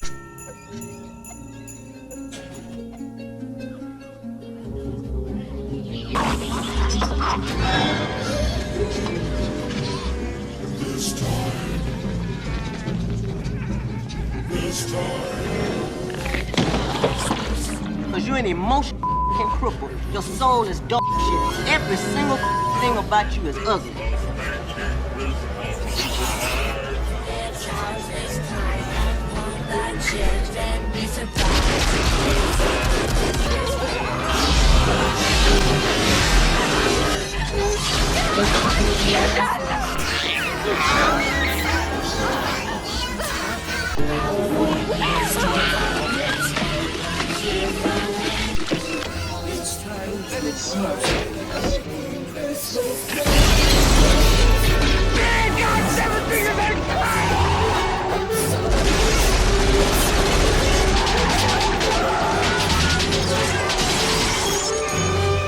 Cause you're an emotional cripple. Your soul is dog shit. Every single thing about you is ugly.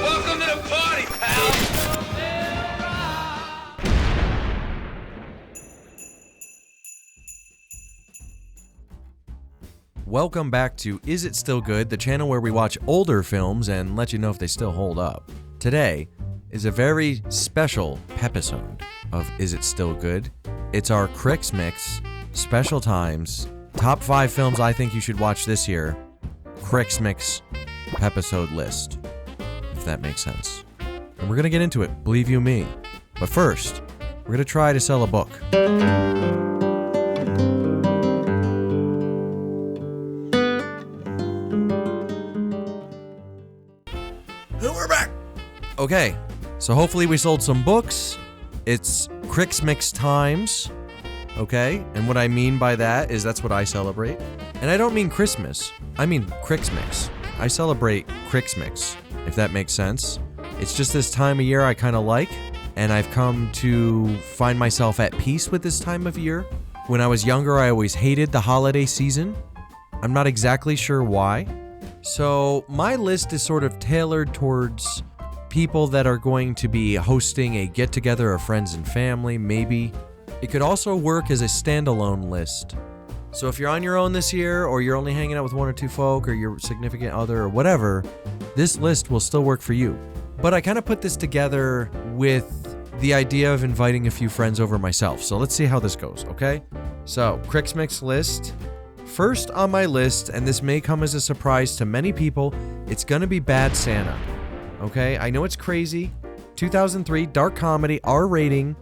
Welcome to the party, pal! Welcome back to Is It Still Good, the channel where we watch older films and let you know if they still hold up. Today is a very special episode of Is It Still Good? It's our KrixMix Special Times Top 5 Films I Think You Should Watch This Year KrixMix episode list, if that makes sense. And we're going to get into it, believe you me. But first, we're going to try to sell a book. We're back! Okay, so hopefully we sold some books. It's KrixMix Times, okay? And what I mean by that is that's what I celebrate. And I don't mean Christmas, I mean KrixMix. I celebrate KrixMix, if that makes sense. It's just this time of year I kind of like, and I've come to find myself at peace with this time of year. When I was younger, I always hated the holiday season. I'm not exactly sure why. So my list is sort of tailored towards people that are going to be hosting a get-together of friends and family, maybe. It could also work as a standalone list. So if you're on your own this year, or you're only hanging out with one or two folk, or your significant other, or whatever, this list will still work for you. But I kind of put this together with the idea of inviting a few friends over myself. So let's see how this goes, okay? So, KrixMix list. First on my list, and this may come as a surprise to many people, it's gonna be Bad Santa. Okay, I know it's crazy. 2003, dark comedy, R rating,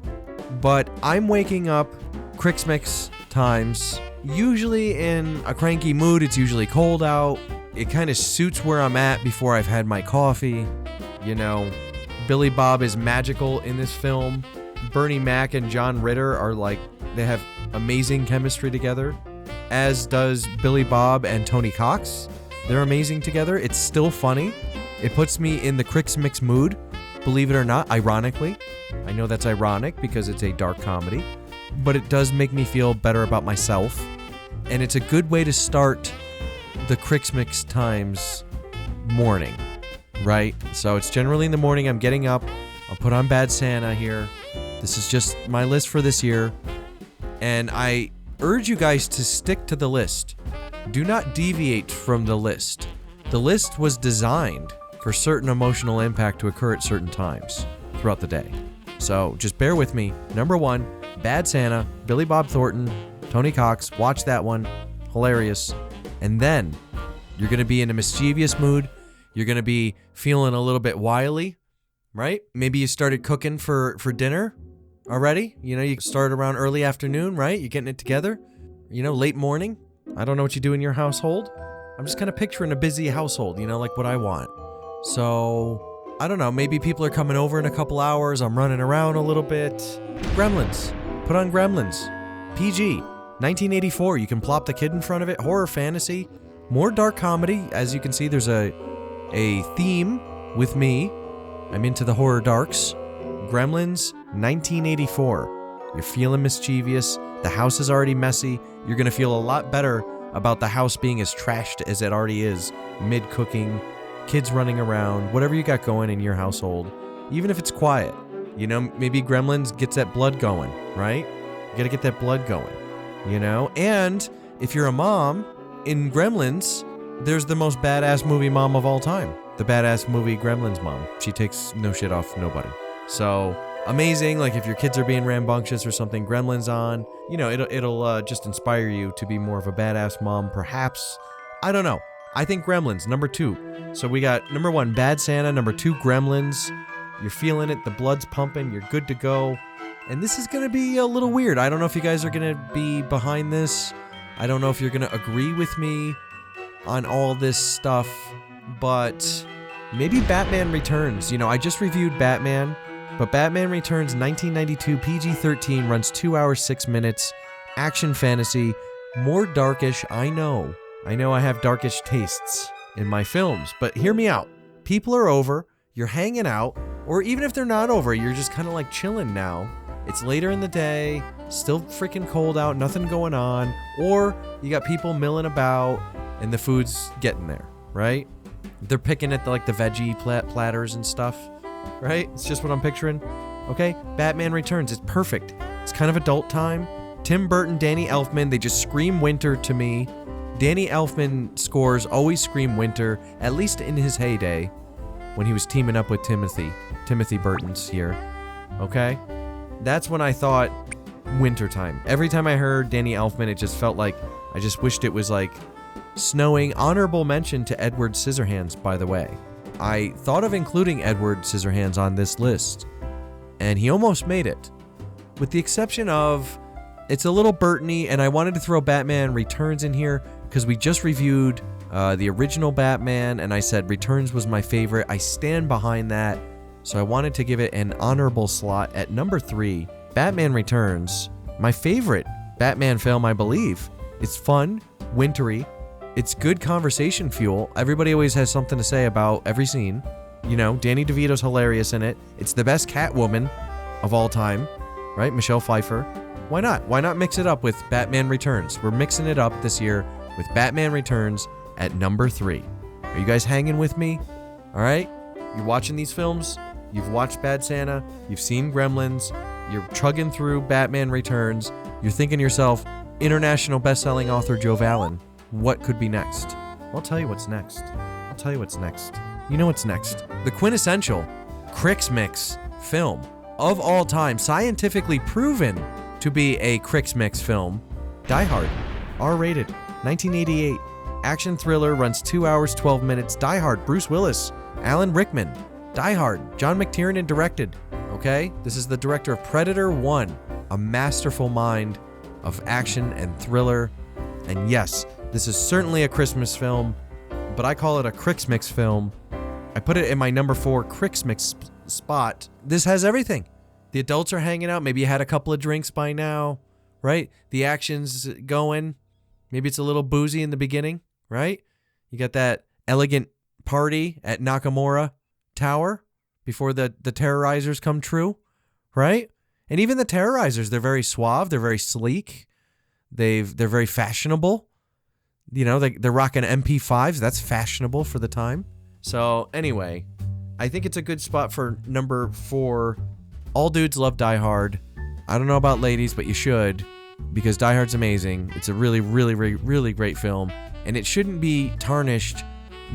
but I'm waking up KrixMix Times, usually in a cranky mood. It's usually cold out. It kind of suits where I'm at before I've had my coffee. You know, Billy Bob is magical in this film. Bernie Mac and John Ritter are like, they have amazing chemistry together. As does Billy Bob and Tony Cox. They're amazing together. It's still funny. It puts me in the KrixMix mood, believe it or not, ironically. I know that's ironic because it's a dark comedy, but it does make me feel better about myself. And it's a good way to start the KrixMix Times morning, right? So it's generally in the morning. I'm getting up. I'll put on Bad Santa here. This is just my list for this year. And I urge you guys to stick to the list. Do not deviate from the list. The list was designed for certain emotional impact to occur at certain times throughout the day. So just bear with me. Number 1, Bad Santa, Billy Bob Thornton, Tony Cox. Watch that one. Hilarious. And then you're going to be in a mischievous mood. You're going to be feeling a little bit wily, right? Maybe you started cooking for dinner already. You know, you started around early afternoon, right? You're getting it together. You know, late morning. I don't know what you do in your household. I'm just kind of picturing a busy household, you know, like what I want. So, I don't know, maybe people are coming over in a couple hours. I'm running around a little bit. Gremlins. Put on Gremlins. PG. 1984. You can plop the kid in front of it. Horror fantasy. More dark comedy. As you can see, there's a theme with me. I'm into the horror darks. Gremlins, 1984. You're feeling mischievous. The house is already messy. You're going to feel a lot better about the house being as trashed as it already is. Mid-cooking, kids running around, whatever you got going in your household. Even if it's quiet. You know, maybe Gremlins gets that blood going, right? You got to get that blood going, you know? And if you're a mom, in Gremlins, there's the most badass movie mom of all time. The badass movie Gremlins mom. She takes no shit off nobody. So amazing. Like if your kids are being rambunctious or something, Gremlins on. You know, it'll just inspire you to be more of a badass mom, perhaps. I don't know. I think Gremlins, number 2. So we got number 1, Bad Santa. Number 2, Gremlins. You're feeling it. The blood's pumping. You're good to go. And this is going to be a little weird. I don't know if you guys are going to be behind this. I don't know if you're going to agree with me on all this stuff. But maybe Batman Returns. You know, I just reviewed Batman. But Batman Returns 1992 PG-13 runs 2 hours 6 minutes. Action fantasy. More darkish. I know I have darkish tastes in my films. But hear me out. People are over. You're hanging out. Or even if they're not over, you're just kind of like chilling now. It's later in the day. Still freaking cold out. Nothing going on. Or you got people milling about. And the food's getting there. Right? They're picking at the veggie platters and stuff. Right? It's just what I'm picturing. Okay? Batman Returns. It's perfect. It's kind of adult time. Tim Burton, Danny Elfman, they just scream winter to me. Danny Elfman scores always scream winter, at least in his heyday, when he was teaming up with Timothy Burton's here. Okay? That's when I thought wintertime. Every time I heard Danny Elfman, it just felt like I just wished it was like snowing. Honorable mention to Edward Scissorhands, by the way. I thought of including Edward Scissorhands on this list, and he almost made it. With the exception of, it's a little Burton-y, and I wanted to throw Batman Returns in here, because we just reviewed the original Batman, and I said Returns was my favorite. I stand behind that, so I wanted to give it an honorable slot at number 3. Batman Returns, my favorite Batman film, I believe. It's fun, wintry, it's good conversation fuel. Everybody always has something to say about every scene. You know, Danny DeVito's hilarious in it. It's the best Catwoman of all time, right? Michelle Pfeiffer. Why not? Why not mix it up with Batman Returns? We're mixing it up this year with Batman Returns at number 3. Are you guys hanging with me? All right? You're watching these films. You've watched Bad Santa. You've seen Gremlins. You're chugging through Batman Returns. You're thinking to yourself, international best-selling author Joe Vallen, what could be next? I'll tell you what's next. I'll tell you what's next. You know what's next? The quintessential KrixMix film of all time, scientifically proven to be a KrixMix film, Die Hard, R-rated, 1988. Action thriller, runs 2 hours, 12 minutes. Die Hard, Bruce Willis, Alan Rickman. Die Hard, John McTiernan directed. Okay? This is the director of Predator 1, a masterful mind of action and thriller. And yes, this is certainly a Christmas film, but I call it a KrixMix film. I put it in my number 4 KrixMix spot. This has everything. The adults are hanging out. Maybe you had a couple of drinks by now, right? The action's going. Maybe it's a little boozy in the beginning, right? You got that elegant party at Nakamura Tower before the terrorizers come true, right? And even the terrorizers, they're very suave. They're very sleek. They're very fashionable. You know, they're rocking MP5s. That's fashionable for the time. So anyway, I think it's a good spot for number 4. All dudes love Die Hard. I don't know about ladies, but you should, because Die Hard's amazing. It's a really, really, really, really great film, and it shouldn't be tarnished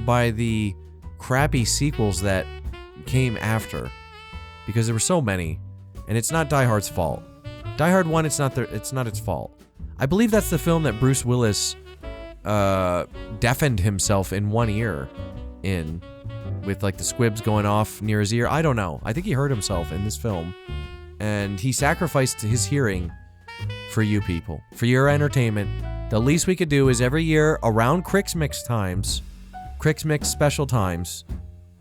by the crappy sequels that came after, because there were so many, and it's not Die Hard's fault. Die Hard 1, it's not its fault. I believe that's the film that Bruce Willis deafened himself in one ear in, with like the squibs going off near his ear. I don't know. I think he hurt himself in this film, and he sacrificed his hearing for you people, for your entertainment. The least we could do is every year around KrixMix Times, KrixMix Special Times,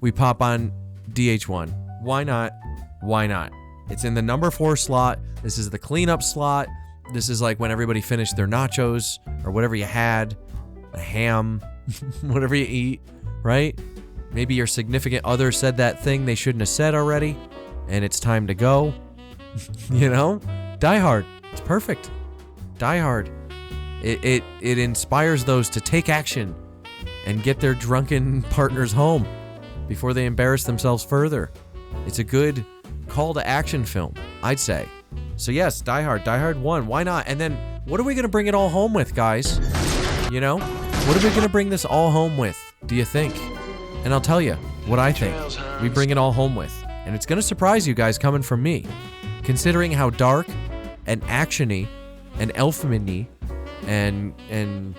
we pop on DH1. Why not? Why not? It's in the number 4 slot. This is the cleanup slot. This is like when everybody finished their nachos or whatever you had, a ham, whatever you eat, right? Maybe your significant other said that thing they shouldn't have said already, and it's time to go. You know? Die Hard. It's perfect. Die Hard. It inspires those to take action and get their drunken partners home before they embarrass themselves further. It's a good call to action film, I'd say. So yes, Die Hard. Die Hard 1. Why not? And then what are we going to bring it all home with, guys? You know? What are we gonna bring this all home with, do you think? And I'll tell you what I think we bring it all home with. And it's gonna surprise you guys coming from me, considering how dark and actiony and elfman-y and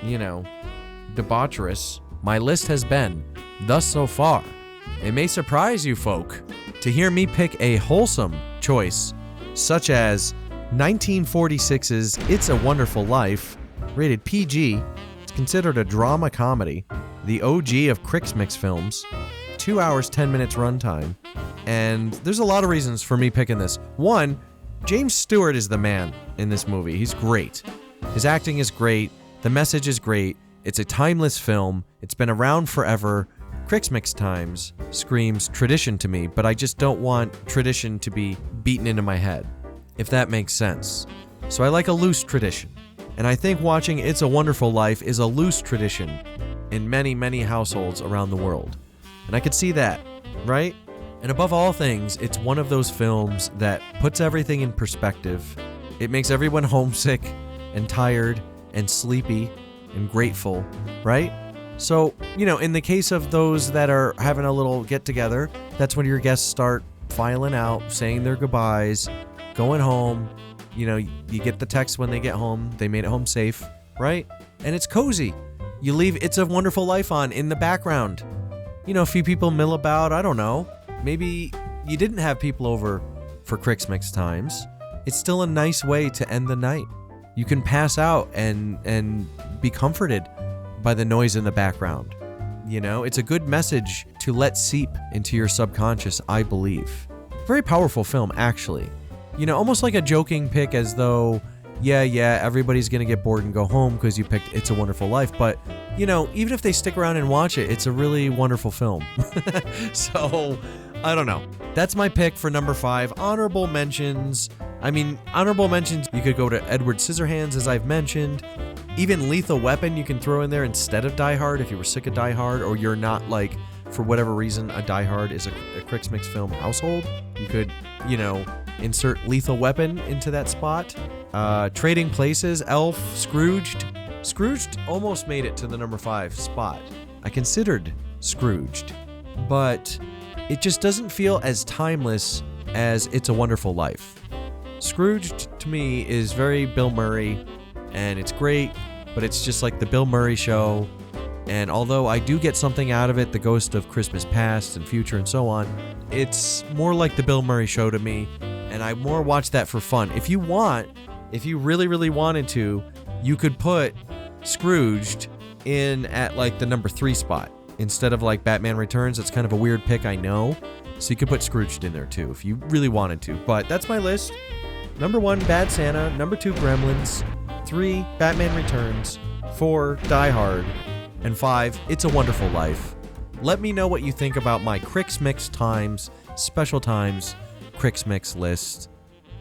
you know, debaucherous my list has been thus so far. It may surprise you folk to hear me pick a wholesome choice, such as 1946's It's a Wonderful Life, rated PG. It's considered a drama comedy, the OG of KrixMix films, 2 hours, 10 minutes runtime. And there's a lot of reasons for me picking this. One, James Stewart is the man in this movie. He's great. His acting is great. The message is great. It's a timeless film. It's been around forever. KrixMix Times screams tradition to me, but I just don't want tradition to be beaten into my head, if that makes sense. So I like a loose tradition. And I think watching It's a Wonderful Life is a loose tradition in many, many households around the world. And I could see that, right? And above all things, it's one of those films that puts everything in perspective. It makes everyone homesick and tired and sleepy and grateful, right? So, you know, in the case of those that are having a little get-together, that's when your guests start filing out, saying their goodbyes, going home. You know, you get the text when they get home, they made it home safe, right? And it's cozy. You leave It's a Wonderful Life on in the background. You know, a few people mill about, I don't know. Maybe you didn't have people over for KrixMix Times. It's still a nice way to end the night. You can pass out and be comforted by the noise in the background. You know, it's a good message to let seep into your subconscious, I believe. Very powerful film, actually. You know, almost like a joking pick, as though, yeah, everybody's gonna get bored and go home because you picked It's a Wonderful Life. But, you know, even if they stick around and watch it, it's a really wonderful film. So, I don't know. That's my pick for number 5. Honorable mentions. Honorable mentions, you could go to Edward Scissorhands, as I've mentioned. Even Lethal Weapon you can throw in there instead of Die Hard if you were sick of Die Hard, or you're not, like, for whatever reason, a Die Hard is a KrixMix film household. You could, you know, insert Lethal Weapon into that spot. Trading Places, Elf, Scrooged. Scrooged almost made it to the number 5 spot. I considered Scrooged, but it just doesn't feel as timeless as It's a Wonderful Life. Scrooged, to me, is very Bill Murray, and it's great, but it's just like the Bill Murray show. And although I do get something out of it, the ghost of Christmas past and future and so on, it's more like the Bill Murray show to me, and I more watch that for fun. If you really, really wanted to, you could put Scrooged in at like the number 3 spot instead of like Batman Returns. It's kind of a weird pick, I know. So you could put Scrooged in there too if you really wanted to. But that's my list. Number 1, Bad Santa. Number 2, Gremlins. 3, Batman Returns. 4, Die Hard. And 5, It's a Wonderful Life. Let me know what you think about my KrixMix Times, Special Times, KrixMix list.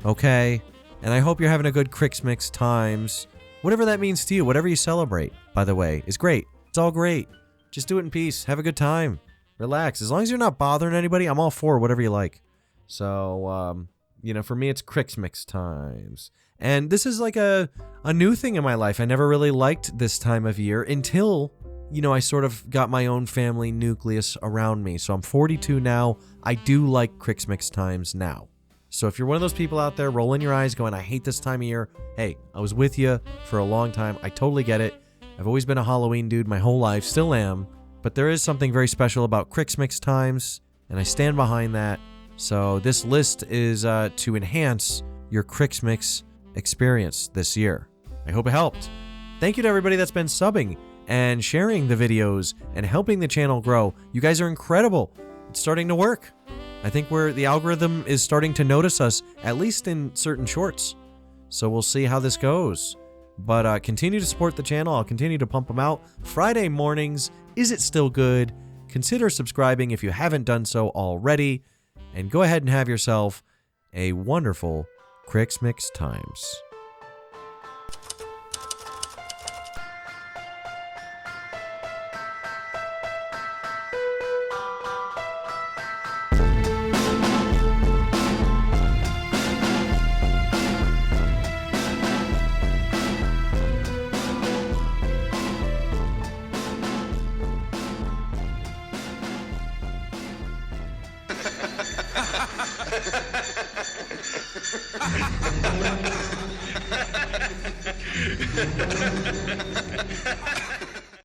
Okay? And I hope you're having a good KrixMix Times. Whatever that means to you, whatever you celebrate, by the way, is great. It's all great. Just do it in peace. Have a good time. Relax. As long as you're not bothering anybody, I'm all for whatever you like. So, you know, for me, it's KrixMix Times. And this is like a new thing in my life. I never really liked this time of year until, you know, I sort of got my own family nucleus around me. So I'm 42 now. I do like KrixMix Times now. So if you're one of those people out there rolling your eyes going, I hate this time of year. Hey, I was with you for a long time. I totally get it. I've always been a Halloween dude my whole life. Still am. But there is something very special about KrixMix Times, and I stand behind that. So this list is to enhance your KrixMix experience this year. I hope it helped. Thank you to everybody that's been subbing and sharing the videos and helping the channel grow. You guys are incredible. It's starting to work. I think the algorithm is starting to notice us, at least in certain shorts. So we'll see how this goes. But continue to support the channel. I'll continue to pump them out. Friday mornings, Is It Still Good? Consider subscribing if you haven't done so already. And go ahead and have yourself a wonderful KrixMix Times. Ha